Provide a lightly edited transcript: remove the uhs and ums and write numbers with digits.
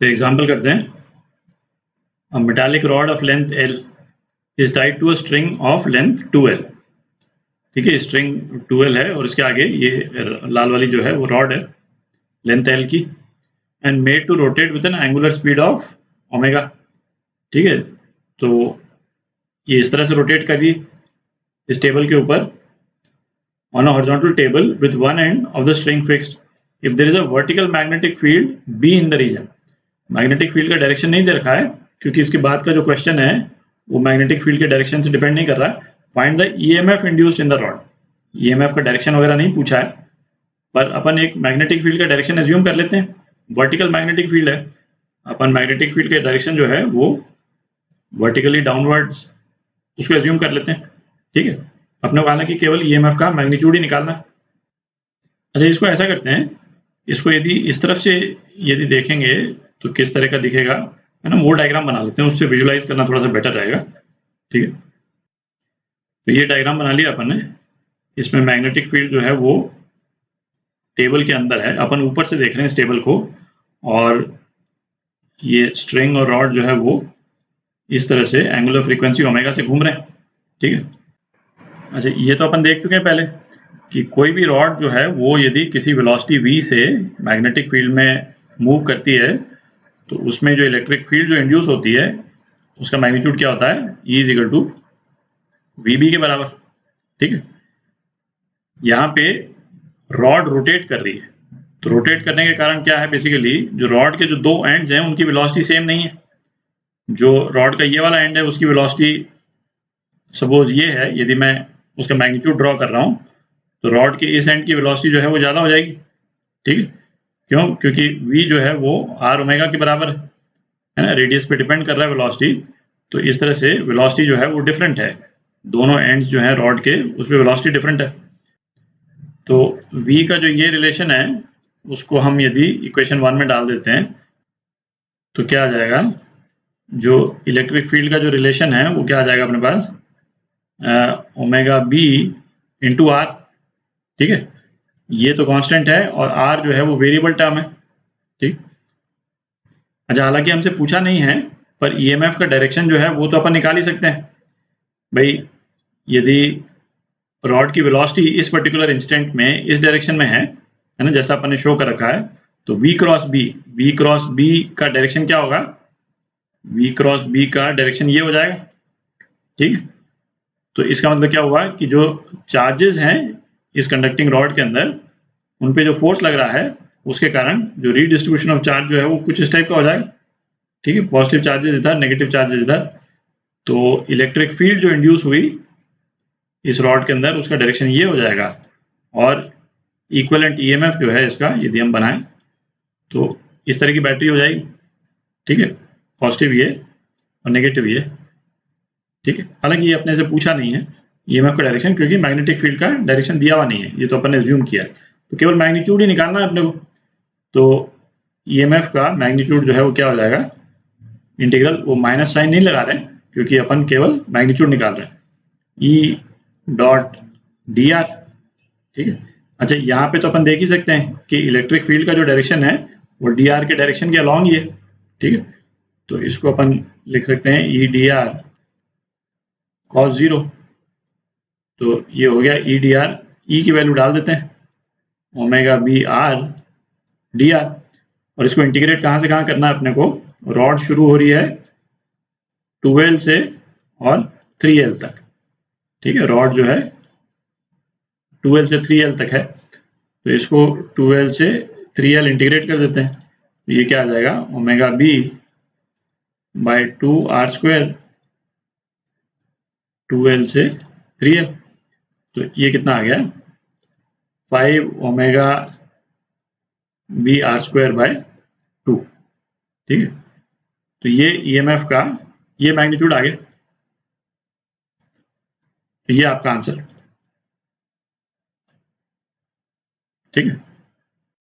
तो एग्जाम्पल करते हैं। A metallic rod of length L is tied to a string of length 2L। ठीक है, स्ट्रिंग 2L है और इसके आगे ये लाल वाली जो है वो रॉड है लेंथ L की, and made to rotate with an angular speed of omega. ठीक है, तो ये इस तरह से रोटेट करिए इस टेबल के ऊपर on a horizontal table with one end of the string fixed if there is a vertical magnetic field B in the region। Magnetic field का डायरेक्शन नहीं दे रखा है क्योंकि इसके बाद का जो क्वेश्चन है वो मैग्नेटिक फील्ड के डायरेक्शन से डिपेंड नहीं कर रहा है। Find the EMF induced in the rod. EMF का डायरेक्शन वगैरह नहीं पूछा है, पर अपन एक मैग्नेटिक फील्ड का डायरेक्शन एज्यूम कर लेते हैं। वर्टिकल मैग्नेटिक फील्ड है, अपन मैग्नेटिक फील्ड का डायरेक्शन जो है वो वर्टिकली डाउनवर्ड्स उसको एज्यूम कर लेते हैं। ठीक है, अपने को हालांकि केवल ईएमएफ का मैग्नीट्यूड ही निकालना। अच्छा, इसको ऐसा करते हैं, इसको यदि इस तरफ से यदि देखेंगे तो किस तरह का दिखेगा, है ना, वो डायग्राम बना लेते हैं, उससे विजुलाइज करना थोड़ा सा बेटर रहेगा। ठीक है, तो ये डायग्राम बना लिया अपन ने। इसमें मैग्नेटिक फील्ड जो है वो टेबल के अंदर है, अपन ऊपर से देख रहे हैं इस टेबल को, और ये स्ट्रिंग और रॉड जो है वो इस तरह से एंगुलर फ्रीक्वेंसी ओमेगा से घूम रहे हैं। ठीक है, अच्छा ये तो अपन देख चुके हैं पहले कि कोई भी रॉड जो है वो यदि किसी वेलोसिटी v से मैग्नेटिक फील्ड में मूव करती है तो उसमें जो इलेक्ट्रिक फील्ड जो इंड्यूस होती है उसका मैग्नीट्यूड क्या होता है, E is equal to VB के बराबर। ठीक है, यहाँ पे रॉड रोटेट कर रही है, तो रोटेट करने के कारण क्या है, बेसिकली जो रॉड के जो दो एंड्स हैं उनकी वेलोसिटी सेम नहीं है। जो रॉड का ये वाला एंड है उसकी वेलोसिटी सपोज ये है, यदि मैं उसका मैग्नीट्यूड ड्रॉ कर रहा हूँ तो रॉड के इस एंड की वेलोसिटी जो है वो ज़्यादा हो जाएगी। ठीक है, क्यों? क्योंकि v जो है वो r ओमेगा के बराबर है ना, रेडियस पे डिपेंड कर रहा है वेलोसिटी, तो इस तरह से वेलोसिटी जो है वो डिफरेंट है, दोनों एंड्स जो है रॉड के उस पर वेलोसिटी डिफरेंट है। तो v का जो ये रिलेशन है उसको हम यदि इक्वेशन 1 में डाल देते हैं तो क्या आ जाएगा, जो इलेक्ट्रिक फील्ड का जो रिलेशन है वो क्या आ जाएगा अपने पास, ओमेगा बी इंटू आर। ठीक है, ये तो कांस्टेंट है और r जो है वो वेरिएबल टर्म है। ठीक, अच्छा हालांकि हमसे पूछा नहीं है, पर ईएमएफ का डायरेक्शन जो है वो तो अपन निकाल ही सकते हैं भाई। यदि रॉड की वेलोसिटी इस पर्टिकुलर इंस्टेंट में इस डायरेक्शन में है ना, जैसा अपन ने शो कर रखा है, तो v क्रॉस b का डायरेक्शन क्या होगा, v क्रॉस b का डायरेक्शन ये हो जाएगा। ठीक है, तो इसका मतलब क्या हुआ कि जो चार्जेस हैं इस कंडक्टिंग रॉड के अंदर उन पे जो फोर्स लग रहा है उसके कारण जो रीडिस्ट्रीब्यूशन ऑफ चार्ज जो है वो कुछ इस टाइप का हो जाएगा। ठीक है, पॉजिटिव चार्जेस इधर, नेगेटिव चार्जेस इधर, तो इलेक्ट्रिक फील्ड जो इंड्यूस हुई इस रॉड के अंदर उसका डायरेक्शन ये हो जाएगा, और इक्विवेलेंट ईएमएफ जो है इसका यदि हम बनाएं तो इस तरह की बैटरी हो जाएगी। ठीक है, पॉजिटिव ये और नेगेटिव ये। ठीक है, हालांकि ये अपने से पूछा नहीं है ईएमएफ का डायरेक्शन, क्योंकि मैग्नेटिक फील्ड का डायरेक्शन दिया हुआ नहीं है, ये तो अपन ने एज्यूम किया है, तो केवल मैग्नीट्यूड ही निकालना है अपने को। तो ईएमएफ का मैग्नीट्यूड जो है वो क्या हो जाएगा, इंटीग्रल, वो माइनस साइन नहीं लगा रहे हैं क्योंकि अपन केवल मैग्नीट्यूड निकाल रहे हैं, ई डॉट डी आर। ठीक है, अच्छा यहाँ पे तो अपन देख ही सकते हैं कि इलेक्ट्रिक फील्ड का जो डायरेक्शन है वो डी आर के डायरेक्शन के अलॉन्ग ही है। ठीक है, तो इसको अपन लिख सकते हैं ई डी आर कॉस 0। तो ये हो गया ई डी आर, ई की वैल्यू डाल देते हैं omega B R D R, और इसको इंटीग्रेट कहाँ से कहाँ करना है अपने को, रॉड शुरू हो रही है 2L से और 3L तक। ठीक है, रॉड जो है 2L से 3L तक है, तो इसको 2L से 3L इंटीग्रेट कर देते हैं, तो ये क्या आ जाएगा, omega B by 2r², 2L से 3L, तो ये कितना आ गया, 5 ओमेगा बी r² बाय 2। ठीक है, तो ये ईएमएफ का ये मैग्नीट्यूड आ गया, तो ये आपका आंसर। ठीक है।